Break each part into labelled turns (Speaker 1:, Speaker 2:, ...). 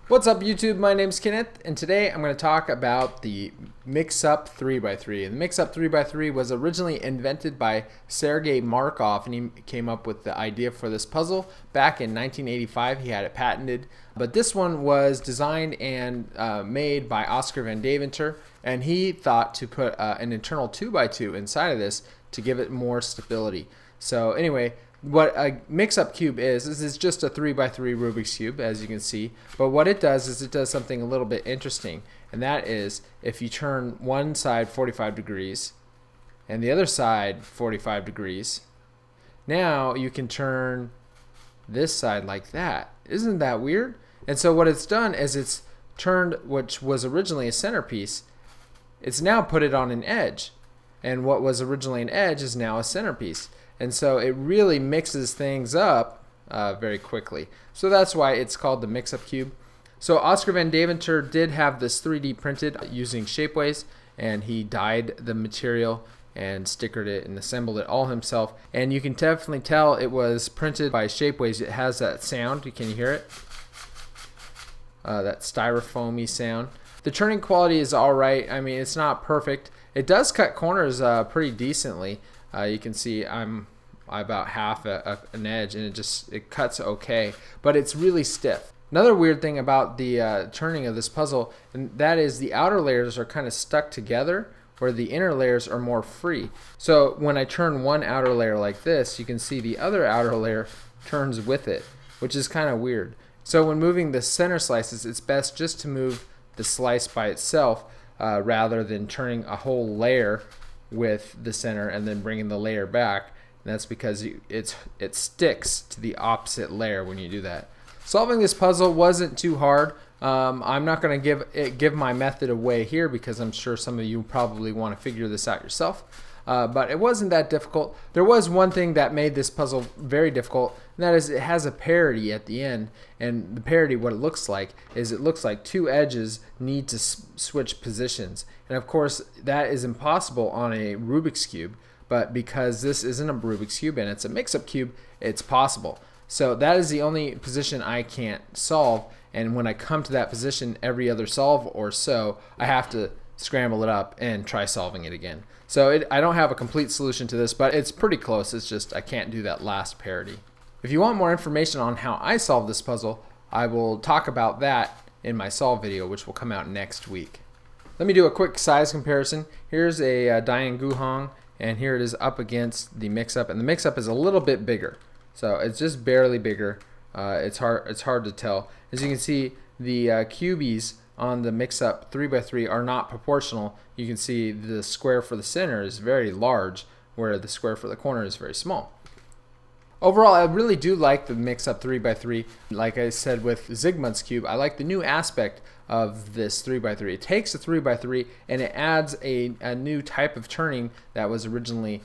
Speaker 1: What's up YouTube? My name's Kenneth and today I'm going to talk about the Mixup 3x3. And the Mixup 3x3 was originally invented by Sergei Markov, and he came up with the idea for this puzzle back in 1985. He had it patented, but this one was designed and made by Oskar van Deventer, and he thought to put an internal 2x2 inside of this to give it more stability. So anyway, what a mix-up cube is it's just a 3x3 Rubik's Cube, as you can see. But what it does is it does something a little bit interesting, and that is if you turn one side 45 degrees and the other side 45 degrees, now you can turn this side like that. Isn't that weird? And so what it's done is it's turned, which was originally a centerpiece, it's now put it on an edge. And what was originally an edge is now a centerpiece. And so it really mixes things up very quickly. So that's why it's called the Mix-Up Cube. So Oskar van Deventer did have this 3D printed using Shapeways, and he dyed the material and stickered it and assembled it all himself. And you can definitely tell it was printed by Shapeways. It has that sound. Can you hear it? That styrofoamy sound. The turning quality is alright. I mean, it's not perfect. It does cut corners pretty decently. You can see I'm about half an edge, and it cuts okay, but it's really stiff. Another weird thing about the turning of this puzzle, and that is the outer layers are kind of stuck together, where the inner layers are more free. So when I turn one outer layer like this, you can see the other outer layer turns with it, which is kind of weird. So when moving the center slices, it's best just to move the slice by itself rather than turning a whole layer with the center and then bringing the layer back. And that's because it sticks to the opposite layer when you do that. Solving this puzzle wasn't too hard. I'm not going to give my method away here because I'm sure some of you probably want to figure this out yourself. But it wasn't that difficult. There was one thing that made this puzzle very difficult, and that is it has a parity at the end. And the parity, what it looks like is it looks like two edges need to switch positions. And of course, that is impossible on a Rubik's Cube. But because this isn't a Rubik's Cube and it's a mix-up cube, it's possible. So that is the only position I can't solve. And when I come to that position every other solve or so, I have to scramble it up and try solving it again. So I don't have a complete solution to this, but it's pretty close. It's just I can't do that last parity. If you want more information on how I solve this puzzle, I will talk about that in my solve video, which will come out next week. Let me do a quick size comparison. Here's a Diane Guhong, and here it is up against the Mix-Up, and the Mix-Up is a little bit bigger. So it's just barely bigger. It's hard to tell. As you can see, the cubies on the Mix-Up 3x3 are not proportional. You can see the square for the center is very large, where the square for the corner is very small. Overall, I really do like the Mix-Up 3x3. Like I said with Zygmunt's cube, I like the new aspect of this 3x3. It takes a 3x3 and it adds a new type of turning that was originally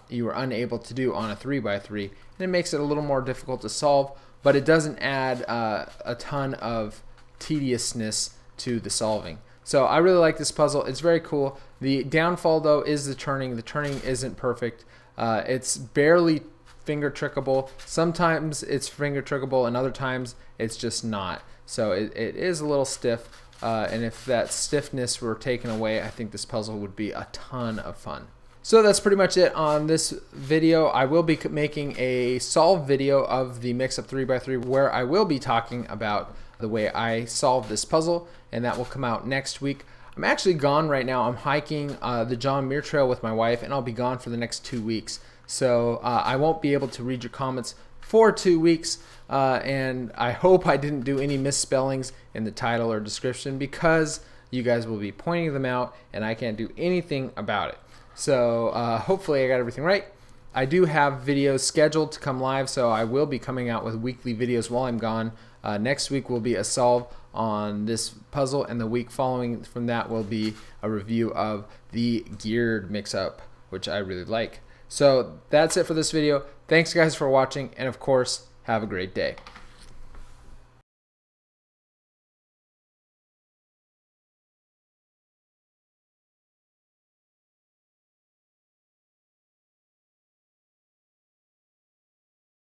Speaker 1: you were unable to do on a 3x3, and it makes it a little more difficult to solve, but it doesn't add a ton of tediousness to the solving. So I really like this puzzle. It's very cool. The downfall though is the turning. The turning isn't perfect. It's barely finger trickable. Sometimes it's finger trickable and other times it's just not. So it is a little stiff, and if that stiffness were taken away, I think this puzzle would be a ton of fun. So that's pretty much it on this video. I will be making a solve video of the Mix-Up 3x3 where I will be talking about the way I solved this puzzle, and that will come out next week. I'm actually gone right now. I'm hiking the John Muir Trail with my wife, and I'll be gone for the next 2 weeks. So I won't be able to read your comments for 2 weeks, and I hope I didn't do any misspellings in the title or description because you guys will be pointing them out and I can't do anything about it. So hopefully I got everything right. I do have videos scheduled to come live, so I will be coming out with weekly videos while I'm gone. Next week will be a solve on this puzzle, and the week following from that will be a review of the geared Mix-Up, which I really like. So that's it for this video. Thanks guys for watching, and of course, have a great day.